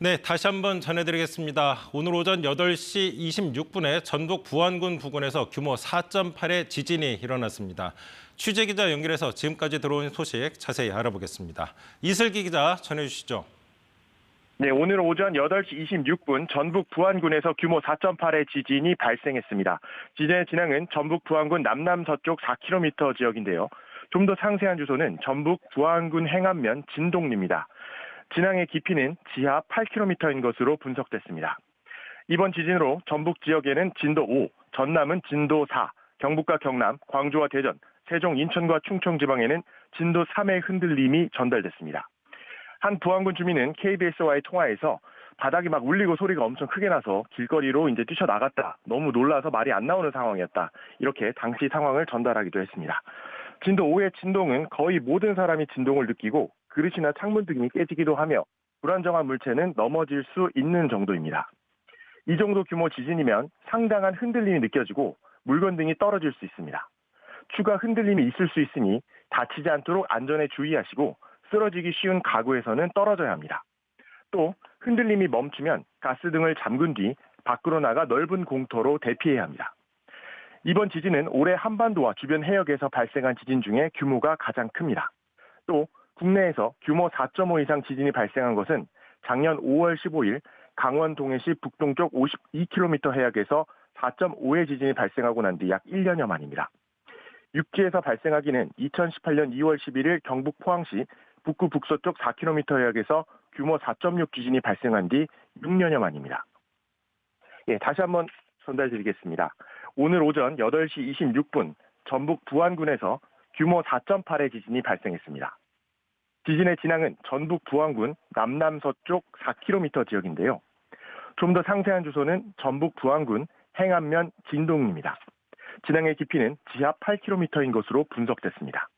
네, 다시 한번 전해드리겠습니다. 오늘 오전 8시 26분에 전북 부안군 부근에서 규모 4.8의 지진이 일어났습니다. 취재기자 연결해서 지금까지 들어온 소식 자세히 알아보겠습니다. 이슬기 기자 전해주시죠. 네, 오늘 오전 8시 26분 전북 부안군에서 규모 4.8의 지진이 발생했습니다. 지진의 진앙은 전북 부안군 남남서쪽 4km 지역인데요. 좀 더 상세한 주소는 전북 부안군 행안면 진동리입니다. 진앙의 깊이는 지하 8km인 것으로 분석됐습니다. 이번 지진으로 전북 지역에는 진도 5, 전남은 진도 4, 경북과 경남, 광주와 대전, 세종, 인천과 충청 지방에는 진도 3의 흔들림이 전달됐습니다. 한 부안군 주민은 KBS와의 통화에서 바닥이 막 울리고 소리가 엄청 크게 나서 길거리로 이제 뛰쳐나갔다. 너무 놀라서 말이 안 나오는 상황이었다. 이렇게 당시 상황을 전달하기도 했습니다. 진도 5의 진동은 거의 모든 사람이 진동을 느끼고 그릇이나 창문 등이 깨지기도 하며 불안정한 물체는 넘어질 수 있는 정도입니다. 이 정도 규모 지진이면 상당한 흔들림이 느껴지고 물건 등이 떨어질 수 있습니다. 추가 흔들림이 있을 수 있으니 다치지 않도록 안전에 주의하시고 쓰러지기 쉬운 가구에서는 떨어져야 합니다. 또 흔들림이 멈추면 가스 등을 잠근 뒤 밖으로 나가 넓은 공터로 대피해야 합니다. 이번 지진은 올해 한반도와 주변 해역에서 발생한 지진 중에 규모가 가장 큽니다. 또 국내에서 규모 4.5 이상 지진이 발생한 것은 작년 5월 15일 강원 동해시 북동쪽 52km 해역에서 4.5의 지진이 발생하고 난 뒤 약 1년여 만입니다. 육지에서 발생하기는 2018년 2월 11일 경북 포항시 북구 북서쪽 4km 해역에서 규모 4.6 지진이 발생한 뒤 6년여 만입니다. 예, 다시 한번 전달드리겠습니다. 오늘 오전 8시 26분 전북 부안군에서 규모 4.8의 지진이 발생했습니다. 지진의 진앙은 전북 부안군 남남서쪽 4km 지역인데요. 좀 더 상세한 주소는 전북 부안군 행안면 진동입니다. 진앙의 깊이는 지하 8km인 것으로 분석됐습니다.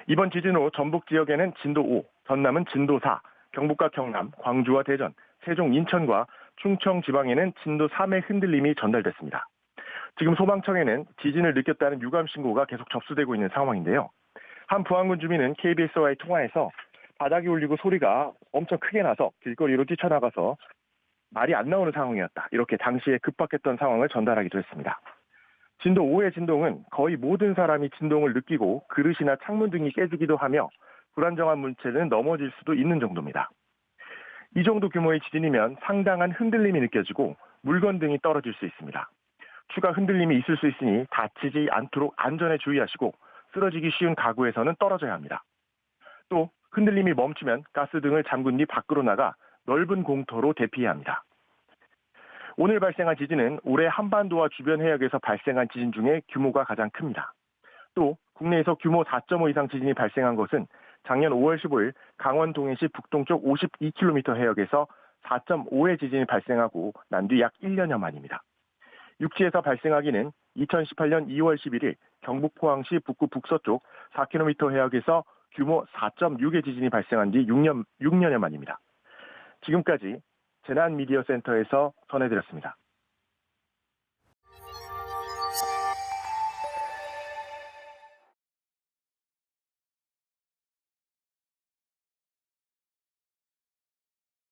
이번 지진으로 전북 지역에는 진도 5, 전남은 진도 4, 경북과 경남, 광주와 대전, 세종, 인천과 충청 지방에는 진도 3의 흔들림이 전달됐습니다. 지금 소방청에는 지진을 느꼈다는 유감 신고가 계속 접수되고 있는 상황인데요. 한 부안군 주민은 KBS와의 통화에서 바닥이 울리고 소리가 엄청 크게 나서 길거리로 뛰쳐나가서 말이 안 나오는 상황이었다. 이렇게 당시에 급박했던 상황을 전달하기도 했습니다. 진도 5의 진동은 거의 모든 사람이 진동을 느끼고 그릇이나 창문 등이 깨지기도 하며 불안정한 물체는 넘어질 수도 있는 정도입니다. 이 정도 규모의 지진이면 상당한 흔들림이 느껴지고 물건 등이 떨어질 수 있습니다. 추가 흔들림이 있을 수 있으니 다치지 않도록 안전에 주의하시고 쓰러지기 쉬운 가구에서는 떨어져야 합니다. 또 흔들림이 멈추면 가스 등을 잠근 뒤 밖으로 나가 넓은 공터로 대피해야 합니다. 오늘 발생한 지진은 올해 한반도와 주변 해역에서 발생한 지진 중에 규모가 가장 큽니다. 또 국내에서 규모 4.5 이상 지진이 발생한 것은 작년 5월 15일 강원 동해시 북동쪽 52km 해역에서 4.5의 지진이 발생하고 난 뒤 약 1년여 만입니다. 육지에서 발생하기는 2018년 2월 11일 경북 포항시 북구 북서쪽 4km 해역에서 규모 4.6의 지진이 발생한 뒤 6년여 만입니다. 지금까지 재난미디어센터에서 전해드렸습니다.